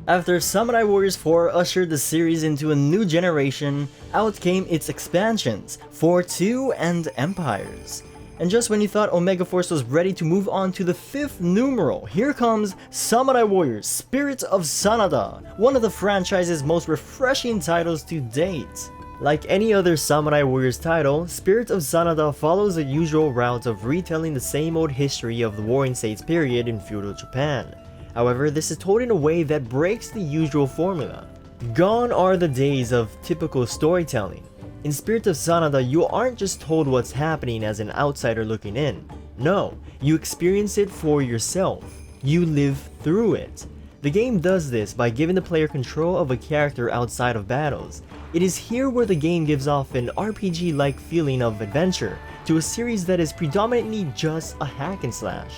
After Samurai Warriors 4 ushered the series into a new generation, out came its expansions, 4-2 and Empires. And just when you thought Omega Force was ready to move on to the 5th numeral, here comes Samurai Warriors Spirit of Sanada, one of the franchise's most refreshing titles to date. Like any other Samurai Warriors title, Spirit of Sanada follows the usual route of retelling the same old history of the Warring States period in feudal Japan. However, this is told in a way that breaks the usual formula. Gone are the days of typical storytelling. In Spirit of Sanada, you aren't just told what's happening as an outsider looking in. No, you experience it for yourself. You live through it. The game does this by giving the player control of a character outside of battles. It is here where the game gives off an RPG-like feeling of adventure to a series that is predominantly just a hack and slash.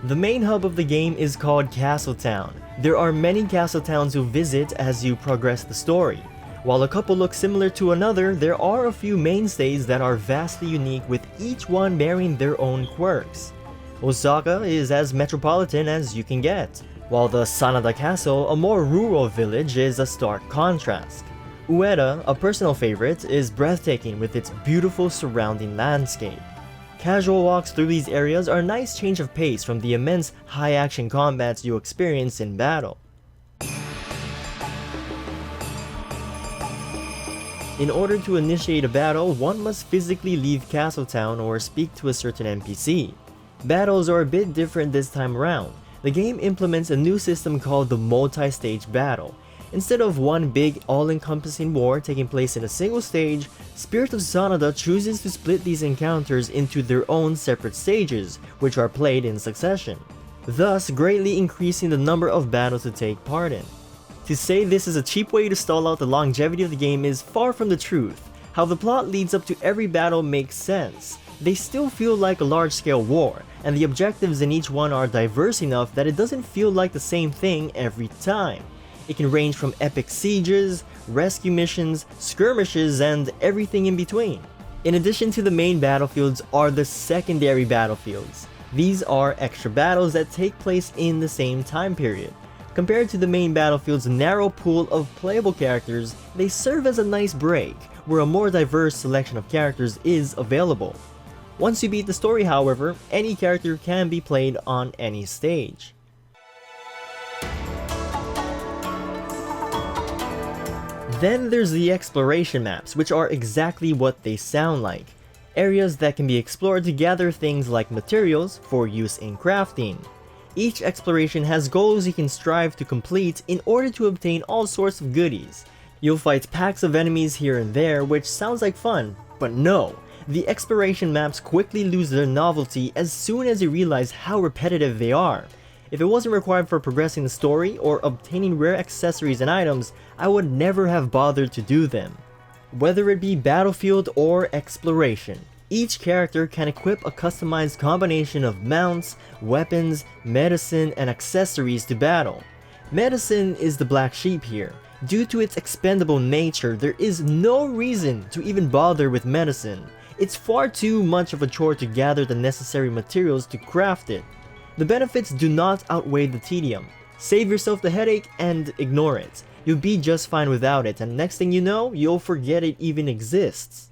The main hub of the game is called Castletown. There are many Castletowns to visit as you progress the story. While a couple look similar to another, there are a few mainstays that are vastly unique, with each one bearing their own quirks. Osaka is as metropolitan as you can get, while the Sanada Castle, a more rural village, is a stark contrast. Ueda, a personal favorite, is breathtaking with its beautiful surrounding landscape. Casual walks through these areas are a nice change of pace from the immense high-action combats you experience in battle. In order to initiate a battle, one must physically leave Castletown or speak to a certain NPC. Battles are a bit different this time around. The game implements a new system called the multi-stage battle. Instead of one big all-encompassing war taking place in a single stage, Spirit of Sanada chooses to split these encounters into their own separate stages, which are played in succession, thus greatly increasing the number of battles to take part in. To say this is a cheap way to stall out the longevity of the game is far from the truth. How the plot leads up to every battle makes sense. They still feel like a large-scale war, and the objectives in each one are diverse enough that it doesn't feel like the same thing every time. It can range from epic sieges, rescue missions, skirmishes, and everything in between. In addition to the main battlefields are the secondary battlefields. These are extra battles that take place in the same time period. Compared to the main battlefield's narrow pool of playable characters, they serve as a nice break, where a more diverse selection of characters is available. Once you beat the story, however, any character can be played on any stage. Then there's the exploration maps, which are exactly what they sound like. Areas that can be explored to gather things like materials for use in crafting. Each exploration has goals you can strive to complete in order to obtain all sorts of goodies. You'll fight packs of enemies here and there, which sounds like fun, but no! The exploration maps quickly lose their novelty as soon as you realize how repetitive they are. If it wasn't required for progressing the story or obtaining rare accessories and items, I would never have bothered to do them. Whether it be battlefield or exploration, each character can equip a customized combination of mounts, weapons, medicine, and accessories to battle. Medicine is the black sheep here. Due to its expendable nature, there is no reason to even bother with medicine. It's far too much of a chore to gather the necessary materials to craft it. The benefits do not outweigh the tedium. Save yourself the headache and ignore it. You'll be just fine without it, and next thing you know, you'll forget it even exists.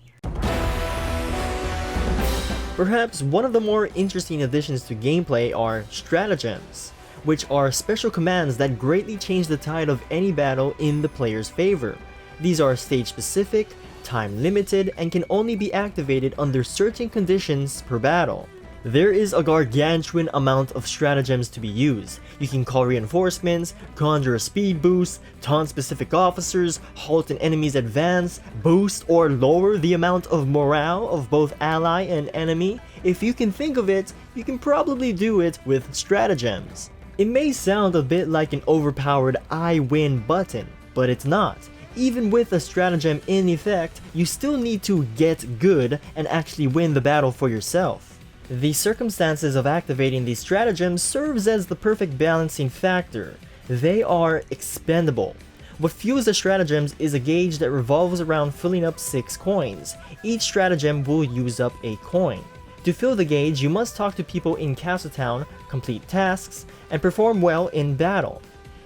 Perhaps one of the more interesting additions to gameplay are stratagems, which are special commands that greatly change the tide of any battle in the player's favor. These are stage-specific, time-limited, and can only be activated under certain conditions per battle. There is a gargantuan amount of stratagems to be used. You can call reinforcements, conjure a speed boost, taunt specific officers, halt an enemy's advance, boost or lower the amount of morale of both ally and enemy. If you can think of it, you can probably do it with stratagems. It may sound a bit like an overpowered I win button, but it's not. Even with a stratagem in effect, you still need to get good and actually win the battle for yourself. The circumstances of activating these stratagems serves as the perfect balancing factor. They are expendable. What fuels the stratagems is a gauge that revolves around filling up 6 coins. Each stratagem will use up a coin. To fill the gauge, you must talk to people in Castletown, complete tasks, and perform well in battle.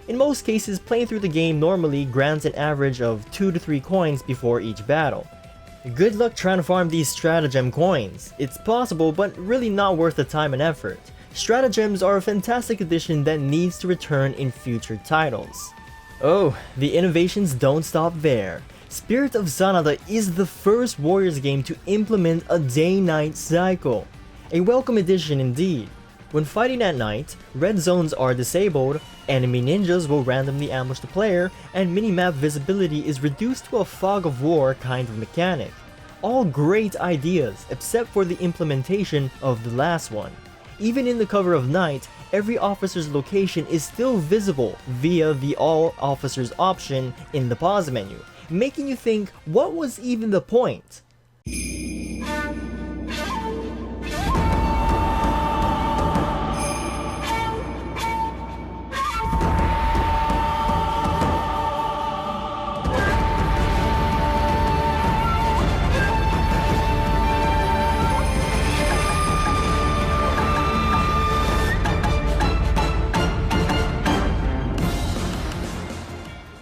In most cases, playing through the game normally grants an average of 2 to 3 coins before each battle. Good luck trying to farm these stratagem coins. It's possible, but really not worth the time and effort. Stratagems are a fantastic addition that needs to return in future titles. Oh, the innovations don't stop there. Spirit of Sanada is the first Warriors game to implement a day-night cycle. A welcome addition indeed. When fighting at night, red zones are disabled, enemy ninjas will randomly ambush the player, and minimap visibility is reduced to a fog of war kind of mechanic. All great ideas, except for the implementation of the last one. Even in the cover of night, every officer's location is still visible via the All Officers option in the pause menu, making you think, what was even the point?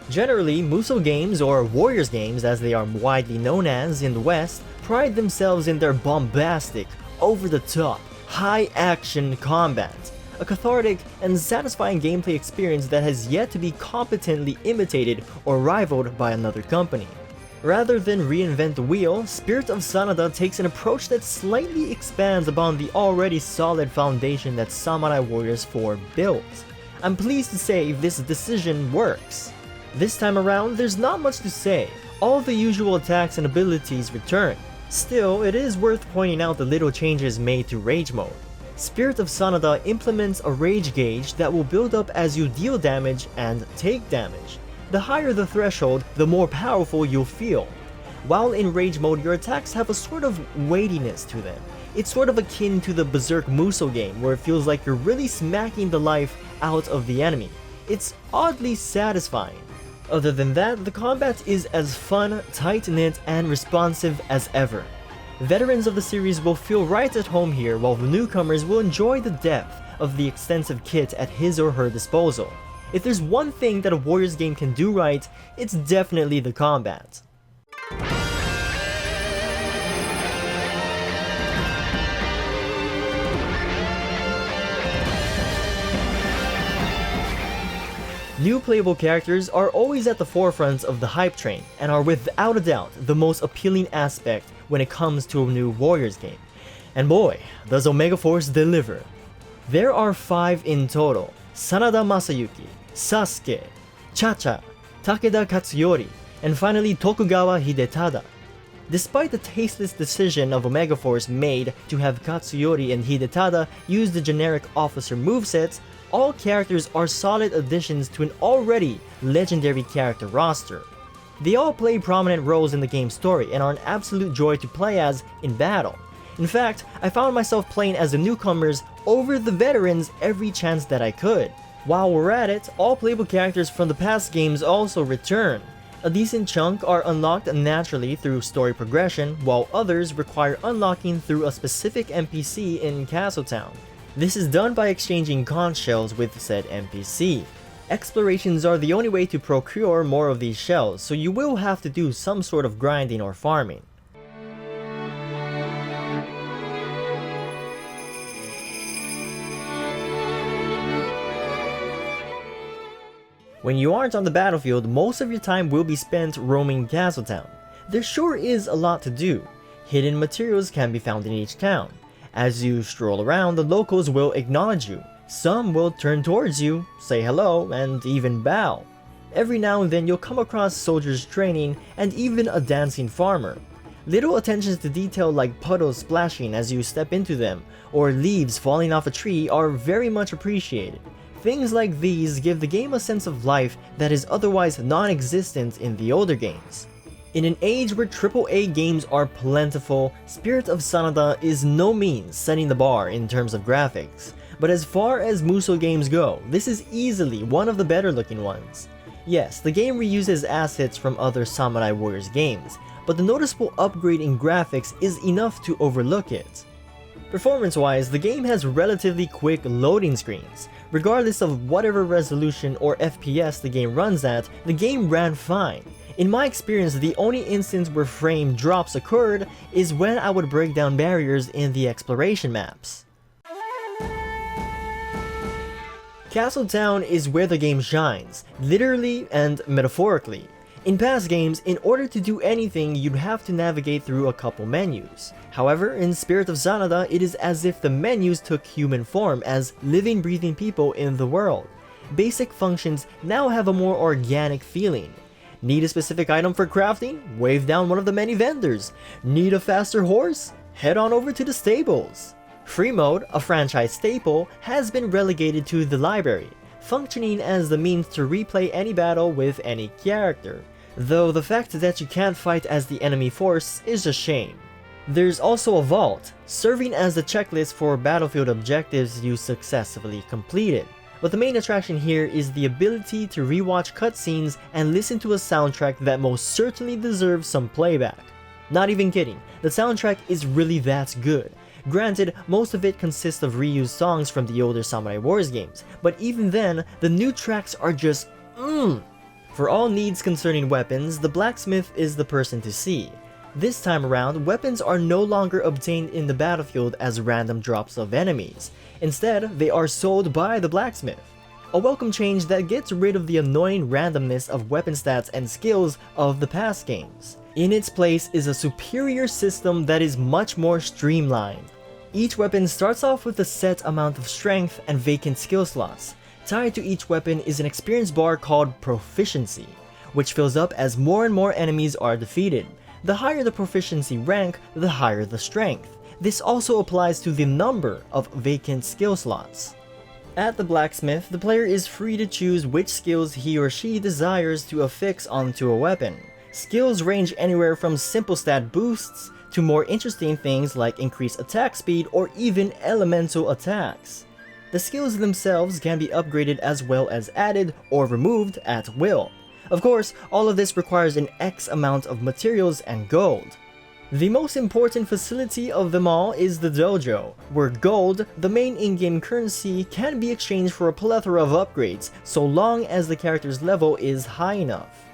Generally, Musou games, or Warriors games as they are widely known as in the West, pride themselves in their bombastic, over-the-top, high-action combat, a cathartic and satisfying gameplay experience that has yet to be competently imitated or rivaled by another company. Rather than reinvent the wheel, Spirit of Sanada takes an approach that slightly expands upon the already solid foundation that Samurai Warriors 4 built. I'm pleased to say this decision works. This time around, there's not much to say. All the usual attacks and abilities return. Still, it is worth pointing out the little changes made to Rage Mode. Spirit of Sanada implements a rage gauge that will build up as you deal damage and take damage. The higher the threshold, the more powerful you'll feel. While in Rage Mode, your attacks have a sort of weightiness to them. It's sort of akin to the Berserk Musou game, where it feels like you're really smacking the life out of the enemy. It's oddly satisfying. Other than that, the combat is as fun, tight-knit, and responsive as ever. Veterans of the series will feel right at home here, while the newcomers will enjoy the depth of the extensive kit at his or her disposal. If there's one thing that a Warriors game can do right, it's definitely the combat. New playable characters are always at the forefront of the hype train, and are without a doubt the most appealing aspect when it comes to a new Warriors game. And boy, does Omega Force deliver. There are 5 in total: Sanada Masayuki, Sasuke, Chacha, Takeda Katsuyori, and finally Tokugawa Hidetada. Despite the tasteless decision of Omega Force made to have Katsuyori and Hidetada use the generic officer movesets, all characters are solid additions to an already legendary character roster. They all play prominent roles in the game's story and are an absolute joy to play as in battle. In fact, I found myself playing as the newcomers over the veterans every chance that I could. While we're at it, all playable characters from the past games also return. A decent chunk are unlocked naturally through story progression, while others require unlocking through a specific NPC in Castletown. This is done by exchanging conch shells with said NPC. Explorations are the only way to procure more of these shells, so you will have to do some sort of grinding or farming. When you aren't on the battlefield, most of your time will be spent roaming Castletown. There sure is a lot to do. Hidden materials can be found in each town. As you stroll around, the locals will acknowledge you. Some will turn towards you, say hello, and even bow. Every now and then you'll come across soldiers training and even a dancing farmer. Little attentions to detail like puddles splashing as you step into them, or leaves falling off a tree are very much appreciated. Things like these give the game a sense of life that is otherwise non-existent in the older games. In an age where AAA games are plentiful, Spirit of Sanada is no means setting the bar in terms of graphics. But as far as Musou games go, this is easily one of the better looking ones. Yes, the game reuses assets from other Samurai Warriors games, but the noticeable upgrade in graphics is enough to overlook it. Performance-wise, the game has relatively quick loading screens. Regardless of whatever resolution or FPS the game runs at, the game ran fine. In my experience, the only instance where frame drops occurred is when I would break down barriers in the exploration maps. Castletown is where the game shines, literally and metaphorically. In past games, in order to do anything, you'd have to navigate through a couple menus. However, in Spirit of Sanada, it is as if the menus took human form as living, breathing people in the world. Basic functions now have a more organic feeling. Need a specific item for crafting? Wave down one of the many vendors. Need a faster horse? Head on over to the stables. Free mode, a franchise staple, has been relegated to the library, functioning as the means to replay any battle with any character. Though the fact that you can't fight as the enemy force is a shame. There's also a vault, serving as the checklist for battlefield objectives you successfully completed. But the main attraction here is the ability to rewatch cutscenes and listen to a soundtrack that most certainly deserves some playback. Not even kidding, the soundtrack is really that good. Granted, most of it consists of reused songs from the older Samurai Wars games, but even then, the new tracks are just For all needs concerning weapons, the blacksmith is the person to see. This time around, weapons are no longer obtained in the battlefield as random drops of enemies. Instead, they are sold by the blacksmith. A welcome change that gets rid of the annoying randomness of weapon stats and skills of the past games. In its place is a superior system that is much more streamlined. Each weapon starts off with a set amount of strength and vacant skill slots. Tied to each weapon is an experience bar called Proficiency, which fills up as more and more enemies are defeated. The higher the Proficiency rank, the higher the strength. This also applies to the number of vacant skill slots. At the blacksmith, the player is free to choose which skills he or she desires to affix onto a weapon. Skills range anywhere from simple stat boosts to more interesting things like increased attack speed or even elemental attacks. The skills themselves can be upgraded as well as added or removed at will. Of course, all of this requires an X amount of materials and gold. The most important facility of them all is the dojo, where gold, the main in-game currency, can be exchanged for a plethora of upgrades so long as the character's level is high enough.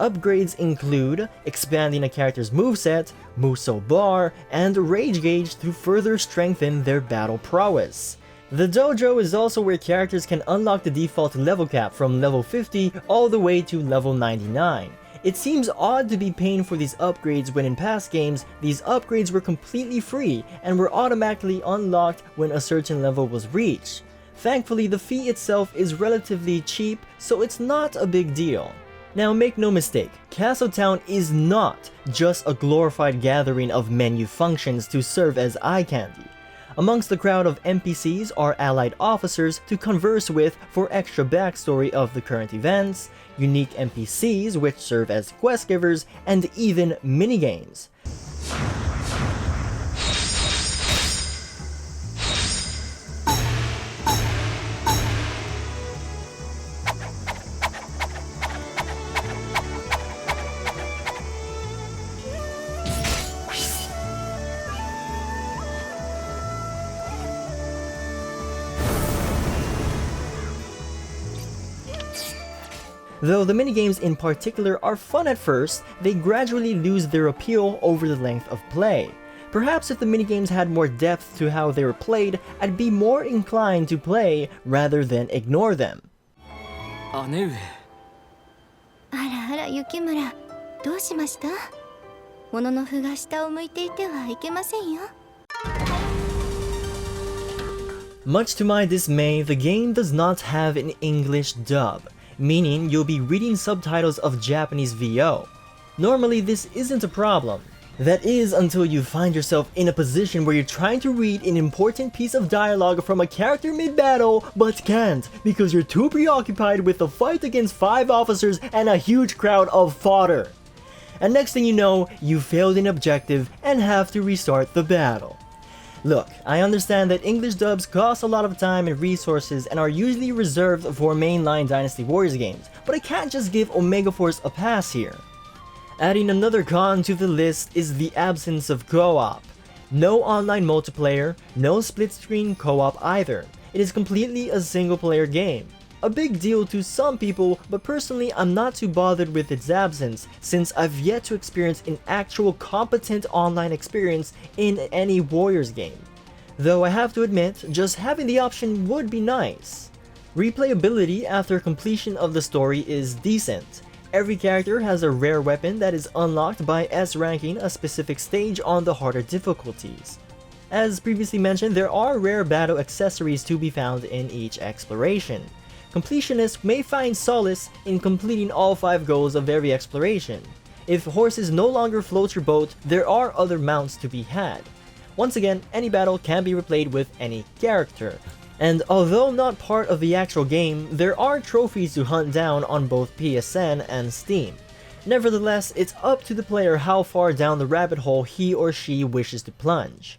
Upgrades include expanding a character's moveset, Muso Bar, and Rage Gauge to further strengthen their battle prowess. The dojo is also where characters can unlock the default level cap from level 50 all the way to level 99. It seems odd to be paying for these upgrades when in past games, these upgrades were completely free and were automatically unlocked when a certain level was reached. Thankfully, the fee itself is relatively cheap, so it's not a big deal. Now make no mistake, Castletown is not just a glorified gathering of menu functions to serve as eye candy. Amongst the crowd of NPCs are allied officers to converse with for extra backstory of the current events, unique NPCs which serve as quest givers, and even minigames. Though the minigames in particular are fun at first, they gradually lose their appeal over the length of play. Perhaps if the minigames had more depth to how they were played, I'd be more inclined to play rather than ignore them. 姉上。あらあら雪村、どうしました？もののふが下を向いていてはいけませんよ。Much to my dismay, the game does not have an English dub, meaning you'll be reading subtitles of Japanese VO. Normally this isn't a problem. That is until you find yourself in a position where you're trying to read an important piece of dialogue from a character mid-battle, but can't because you're too preoccupied with the fight against 5 officers and a huge crowd of fodder. And next thing you know, you failed an objective and have to restart the battle. Look, I understand that English dubs cost a lot of time and resources and are usually reserved for mainline Dynasty Warriors games, but I can't just give Omega Force a pass here. Adding another con to the list is the absence of co-op. No online multiplayer, no split-screen co-op either. It is completely a single-player game. A big deal to some people, but personally I'm not too bothered with its absence since I've yet to experience an actual competent online experience in any Warriors game. Though I have to admit, just having the option would be nice. Replayability after completion of the story is decent. Every character has a rare weapon that is unlocked by S-ranking a specific stage on the harder difficulties. As previously mentioned, there are rare battle accessories to be found in each exploration. Completionists may find solace in completing all 5 goals of every exploration. If horses no longer float your boat, there are other mounts to be had. Once again, any battle can be replayed with any character. And although not part of the actual game, there are trophies to hunt down on both PSN and Steam. Nevertheless, it's up to the player how far down the rabbit hole he or she wishes to plunge.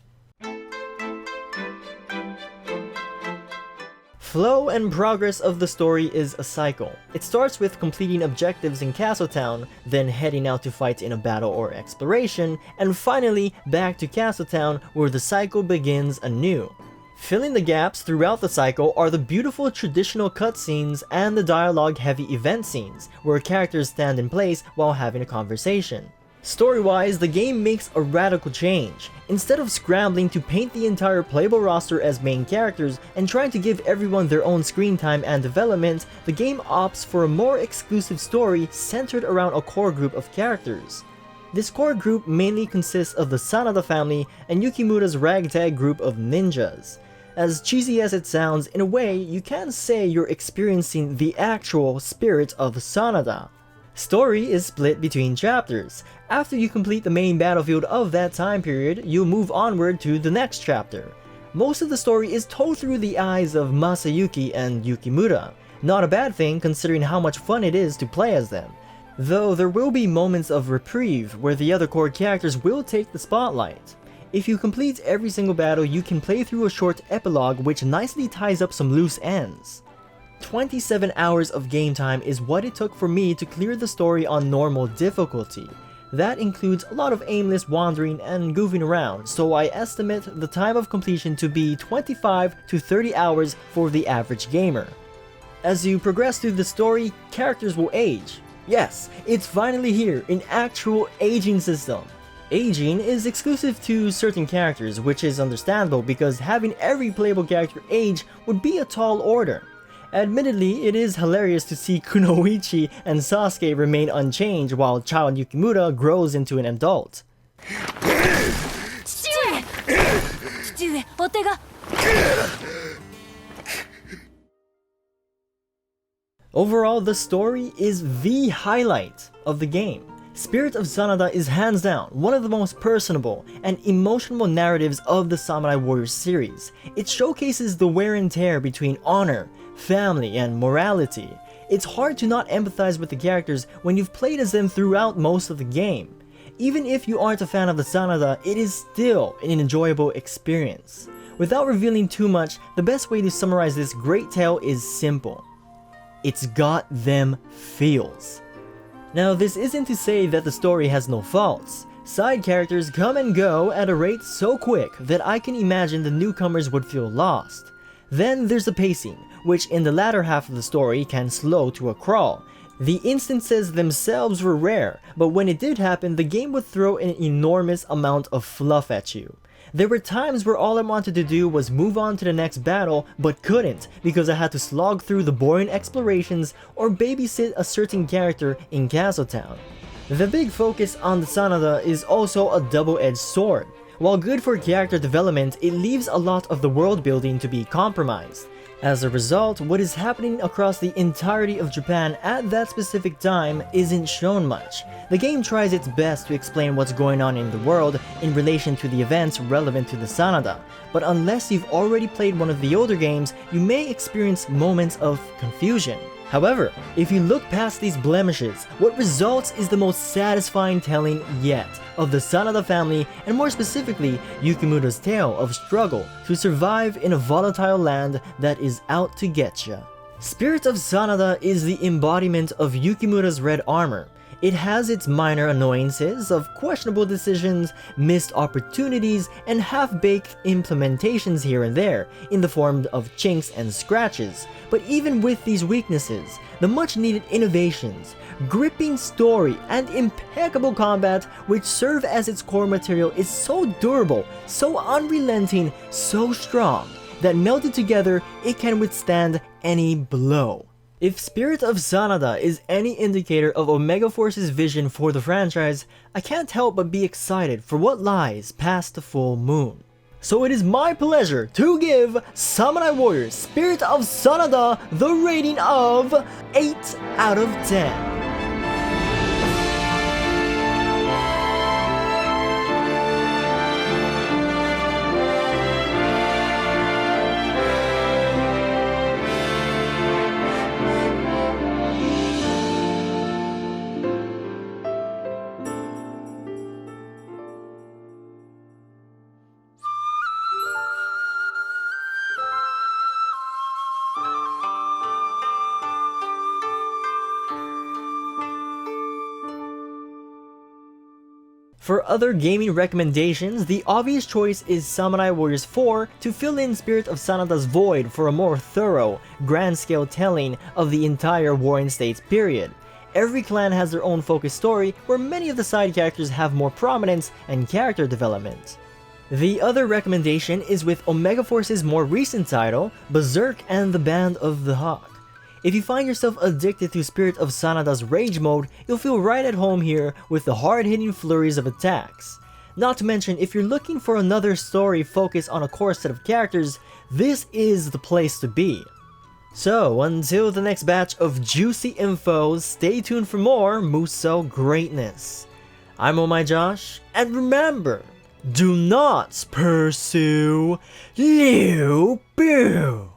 Flow and progress of the story is a cycle. It starts with completing objectives in Castletown, then heading out to fight in a battle or exploration, and finally back to Castletown where the cycle begins anew. Filling the gaps throughout the cycle are the beautiful traditional cutscenes and the dialogue-heavy event scenes, where characters stand in place while having a conversation. Story-wise, the game makes a radical change. Instead of scrambling to paint the entire playable roster as main characters and trying to give everyone their own screen time and development, the game opts for a more exclusive story centered around a core group of characters. This core group mainly consists of the Sanada family and Yukimura's ragtag group of ninjas. As cheesy as it sounds, in a way, you can say you're experiencing the actual spirit of Sanada. Story is split between chapters. After you complete the main battlefield of that time period, you'll move onward to the next chapter. Most of the story is told through the eyes of Masayuki and Yukimura. Not a bad thing considering how much fun it is to play as them. Though there will be moments of reprieve where the other core characters will take the spotlight. If you complete every single battle, you can play through a short epilogue which nicely ties up some loose ends. 27 hours of game time is what it took for me to clear the story on normal difficulty. That includes a lot of aimless wandering and goofing around, so I estimate the time of completion to be 25 to 30 hours for the average gamer. As you progress through the story, characters will age. Yes, it's finally here, an actual aging system. Aging is exclusive to certain characters, which is understandable because having every playable character age would be a tall order. Admittedly, it is hilarious to see Kunoichi and Sasuke remain unchanged while child Yukimura grows into an adult. Overall, the story is the highlight of the game. Spirit of Sanada is hands down one of the most personable and emotional narratives of the Samurai Warriors series. It showcases the wear and tear between honor, family, and morality. It's hard to not empathize with the characters when you've played as them throughout most of the game. Even if you aren't a fan of the Sanada, it is still an enjoyable experience. Without revealing too much, the best way to summarize this great tale is simple. It's got them feels. Now, this isn't to say that the story has no faults. Side characters come and go at a rate so quick that I can imagine the newcomers would feel lost. Then there's the pacing, which in the latter half of the story can slow to a crawl. The instances themselves were rare, but when it did happen, the game would throw an enormous amount of fluff at you. There were times where all I wanted to do was move on to the next battle, but couldn't because I had to slog through the boring explorations or babysit a certain character in Castletown. The big focus on the Sanada is also a double-edged sword. While good for character development, it leaves a lot of the world building to be compromised. As a result, what is happening across the entirety of Japan at that specific time isn't shown much. The game tries its best to explain what's going on in the world in relation to the events relevant to the Sanada, but unless you've already played one of the older games, you may experience moments of confusion. However, if you look past these blemishes, what results is the most satisfying telling yet of the Sanada family, and more specifically, Yukimura's tale of struggle to survive in a volatile land that is out to get ya. Spirit of Sanada is the embodiment of Yukimura's red armor. It has its minor annoyances of questionable decisions, missed opportunities, and half-baked implementations here and there, in the form of chinks and scratches. But even with these weaknesses, the much-needed innovations, gripping story, and impeccable combat which serve as its core material is so durable, so unrelenting, so strong, that melted together, it can withstand any blow. If Spirit of Sanada is any indicator of Omega Force's vision for the franchise, I can't help but be excited for what lies past the full moon. So it is my pleasure to give Samurai Warriors Spirit of Sanada the rating of 8 out of 10. For other gaming recommendations, the obvious choice is Samurai Warriors 4 to fill in Spirit of Sanada's void for a more thorough, grand-scale telling of the entire Warring States period. Every clan has their own focused story where many of the side characters have more prominence and character development. The other recommendation is with Omega Force's more recent title, Berserk and the Band of the Hawk. If you find yourself addicted to Spirit of Sanada's Rage mode, you'll feel right at home here with the hard-hitting flurries of attacks. Not to mention, if you're looking for another story focused on a core set of characters, this is the place to be. So, until the next batch of juicy info, stay tuned for more Musou greatness. I'm Oh My Josh, and remember, do not pursue Liu Bu!